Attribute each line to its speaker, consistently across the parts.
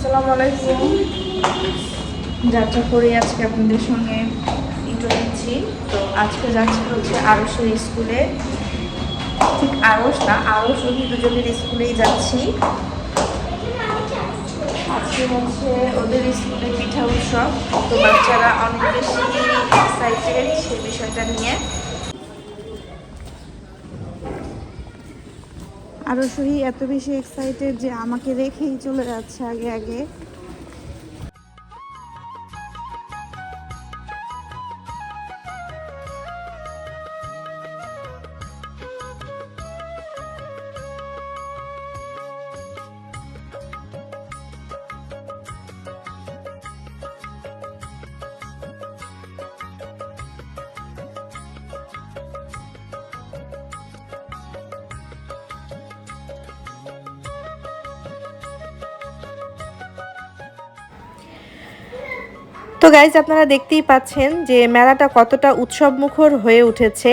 Speaker 1: আসসালামু আলাইকুম। যাত্রা করে আজকে আপনাদের সঙ্গে ইন্টারভিউ দিচ্ছি। তো আজকে যাচ্ছি হচ্ছে আরশের স্কুলে, ঠিক আরশ না, আরশ ওই দুজনের স্কুলেই যাচ্ছি। আজকে হচ্ছে ওদের স্কুলে পিঠা উৎসব, তো বাচ্চারা অনেক বেশি এক্সাইটেড সেই বিষয়টা নিয়ে। আরশী এত বেশি এক্সাইটেড যে আমাকে রেখেই চলে যাচ্ছে আগে আগে। তো গাইজ, আপনারা দেখতেই পাচ্ছেন যে মেলাটা কতটা উৎসবমুখর হয়ে উঠেছে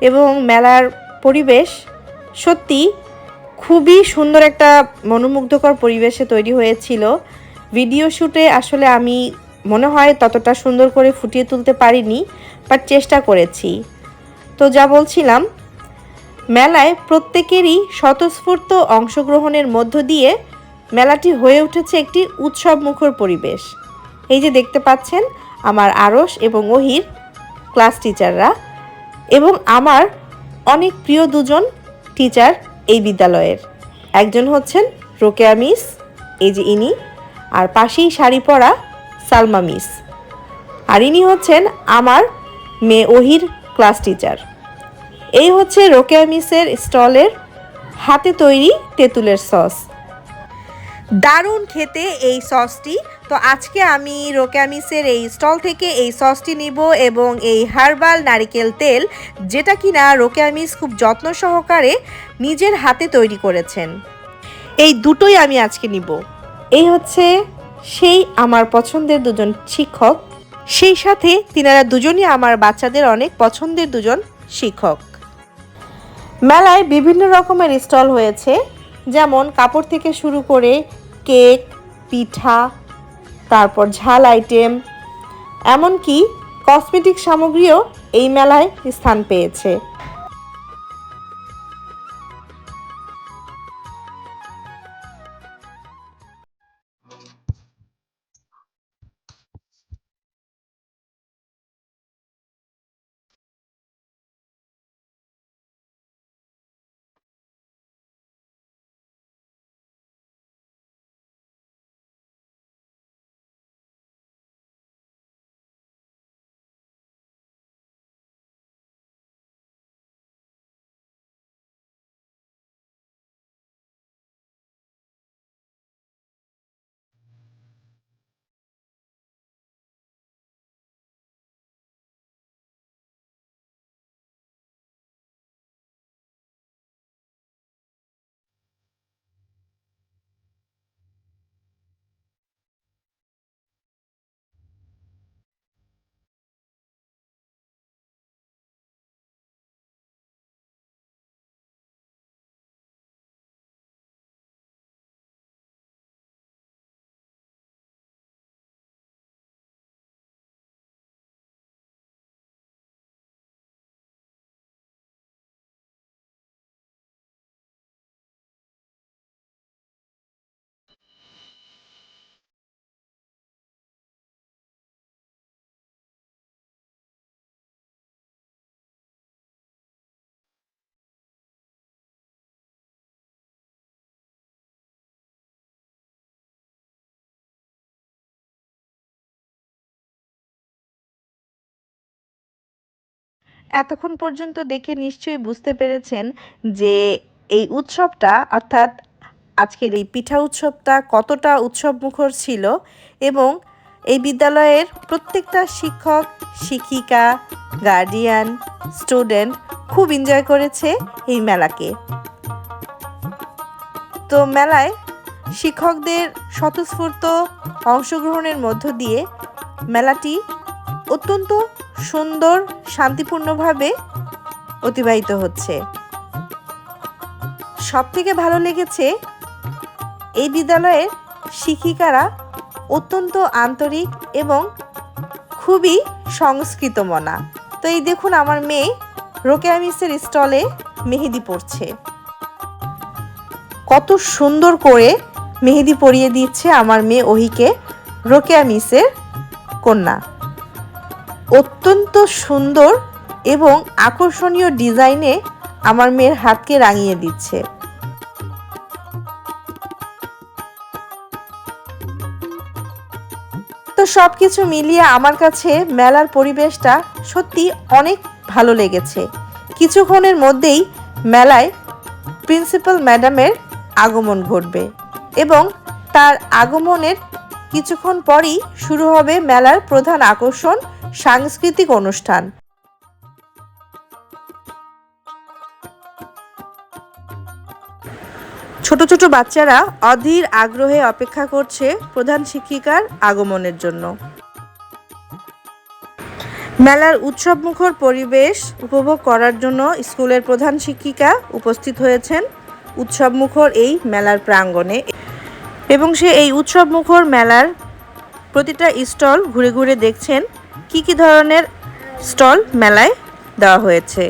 Speaker 1: এবং মেলার পরিবেশ সত্যি খুবই সুন্দর, একটা মনোমুগ্ধকর পরিবেশে তৈরি হয়েছিল। ভিডিও শ্যুটে আসলে আমি মনে হয় ততটা সুন্দর করে ফুটিয়ে তুলতে পারিনি, বাট চেষ্টা করেছি। তো যা বলছিলাম, মেলায় প্রত্যেকেরই স্বতঃস্ফূর্ত অংশগ্রহণের মধ্য দিয়ে মেলাটি হয়ে উঠেছে একটি উৎসবমুখর পরিবেশ। এই যে দেখতে পাচ্ছেন আমার আরশ এবং ওহির ক্লাস টিচাররা, এবং আমার অনেক প্রিয় দুজন টিচার এই বিদ্যালয়ের। একজন হচ্ছেন রোকেয়া মিস, এই যে ইনি, আর পাশেই শাড়ি পরা সালমা মিস, আর ইনি হচ্ছেন আমার মেয়ে ওহির ক্লাস টিচার। এই হচ্ছে রোকেয়া মিসের স্টলের হাতে তৈরি তেঁতুলের সস। দারুণ খেতে এই সসটি। তো আজকে আমি রোকেয়া মিসের এই স্টল থেকে এই সসটি নিব, এবং এই হার্বাল নারিকেল তেল, যেটা কিনা রোকেয়া মিস খুব যত্ন সহকারে নিজের হাতে তৈরি করেছেন, এই দুটোই আমি আজকে নিব। এই হচ্ছে সেই আমার পছন্দের দুজন শিক্ষক, সেই সাথে তিনারা দুজনই আমার বাচ্চাদের অনেক পছন্দের দুজন শিক্ষক। মেলায় বিভিন্ন রকমের স্টল হয়েছে, যেমন কাপড় থেকে শুরু করে কেক, পিঠা, তারপর ঝাল আইটেম, এমনকি কসমেটিক সামগ্রীও এই মেলায় স্থান পেয়েছে। এতক্ষণ পর্যন্ত দেখে নিশ্চয়ই বুঝতে পেরেছেন যে এই উৎসবটা, অর্থাৎ আজকের এই পিঠা উৎসবটা কতটা উৎসবমুখর ছিল, এবং এই বিদ্যালয়ের প্রত্যেকটা শিক্ষক, শিক্ষিকা, গার্ডিয়ান, স্টুডেন্ট খুব এনজয় করেছে এই মেলাকে। তো মেলায় শিক্ষকদের স্বতঃস্ফূর্ত অংশগ্রহণের মধ্য দিয়ে মেলাটি অত্যন্ত সুন্দর, শান্তিপূর্ণভাবে অতিবাহিত হচ্ছে। সবথেকে ভালো লেগেছে এই বিদ্যালয়ের শিক্ষিকারা অত্যন্ত আন্তরিক এবং খুবই সংস্কৃতমনা। তো এই দেখুন আমার মেয়ে রোকেয়া মিসের স্টলে মেহেদি পরছে। কত সুন্দর করে মেহেদি পরিয়ে দিচ্ছে আমার মেয়ে ওহিকে, রোকেয়া মিসের কন্যা। অত্যন্ত সুন্দর এবং আকর্ষণীয় ডিজাইনে আমার মেয়ের হাতকে রাঙিয়ে দিচ্ছে। তো সব কিছু মিলিয়ে আমার কাছে মেলার পরিবেশটা সত্যি অনেক ভালো লেগেছে। কিছুক্ষণের মধ্যেই মেলায় প্রিন্সিপাল ম্যাডামের আগমন ঘটবে এবং তার আগমনের কিছুক্ষণ পরই শুরু হবে মেলার প্রধান আকর্ষণ, সাংস্কৃতিক অনুষ্ঠান। ছোট ছোট বাচ্চারা অধীর আগ্রহে অপেক্ষা করছে প্রধান শিক্ষিকার আগমনের জন্য। মেলার উৎসবমুখর পরিবেশ উপভোগ করার জন্য স্কুলের প্রধান শিক্ষিকা উপস্থিত হয়েছেন উৎসবমুখর এই মেলার প্রাঙ্গণে এবং সে এই উৎসবমুখর মেলার প্রতিটা স্টল ঘুরে ঘুরে দেখছেন কি কি ধরনের স্টল মেলায় দেওয়া হয়েছে।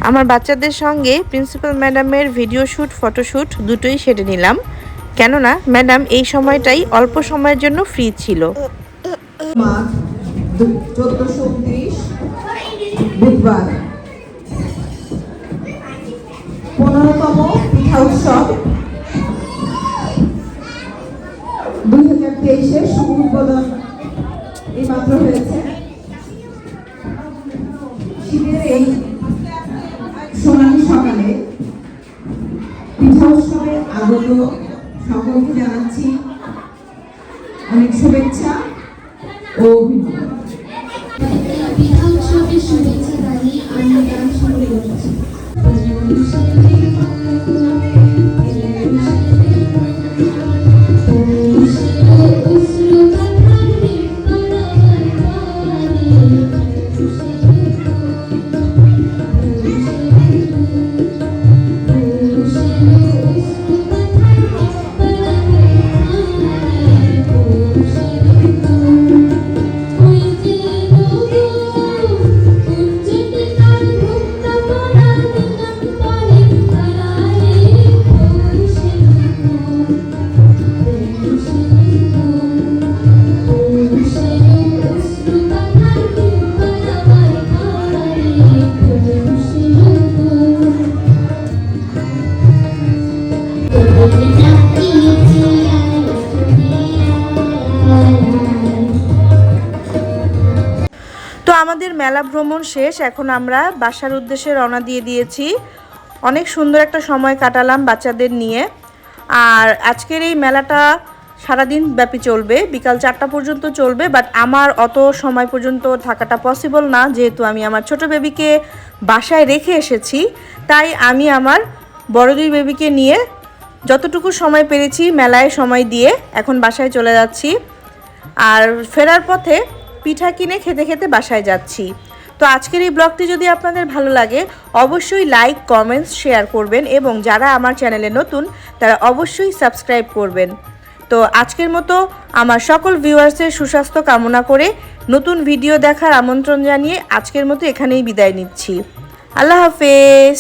Speaker 1: আমার বাচ্চাদের সঙ্গে প্রিন্সিপাল ম্যাডামের ভিডিও শ্যুট, ফটোশ্যুট দুটোই সেরে নিলাম, কেননা ম্যাডাম এই সময়টাই অল্প সময়ের জন্য ফ্রি ছিল।
Speaker 2: বুধবার 15তম পিঠা উৎসব 2023-এর শুভ উদ্বোধন এইমাত্র হয়েছে। শীতের এই সোনালী সকালে পিঠা উৎসবে আগত সকলকে জানাচ্ছি অনেক শুভেচ্ছা ও অভিনন্দন।
Speaker 3: পিঠা উৎসবের শুভেচ্ছা জানিয়ে আমি গান শুরু করছি।
Speaker 1: তো আমাদের মেলা ভ্রমণ শেষ, এখন আমরা বাসার উদ্দেশ্যে রওনা দিয়ে দিয়েছি। অনেক সুন্দর একটা সময় কাটালাম বাচ্চাদের নিয়ে। আর আজকের এই মেলাটা সারাদিন ব্যাপী চলবে, বিকাল 4টা পর্যন্ত চলবে, বাট আমার অত সময় পর্যন্ত থাকাটা পসিবল না, যেহেতু আমি আমার ছোট বেবিকে বাসায় রেখে এসেছি। তাই আমি আমার বড় দুই বেবিকে নিয়ে যতটুকু সময় পেরেছি মেলায় সময় দিয়ে এখন বাসায় চলে যাচ্ছি। আর ফেরার পথে পিঠা কিনে খেতে খেতে বাসায় যাচ্ছি। তো আজকের এই ব্লগটি যদি আপনাদের ভালো লাগে অবশ্যই লাইক, কমেন্টস, শেয়ার করবেন এবং যারা আমার চ্যানেলে নতুন তারা অবশ্যই সাবস্ক্রাইব করবেন। তো আজকের মতো আমার সকল ভিউয়ার্সের সুস্বাস্থ্য কামনা করে নতুন ভিডিও দেখার আমন্ত্রণ জানিয়ে আজকের মতো এখানেই বিদায় নিচ্ছি। আল্লাহ হাফেজ।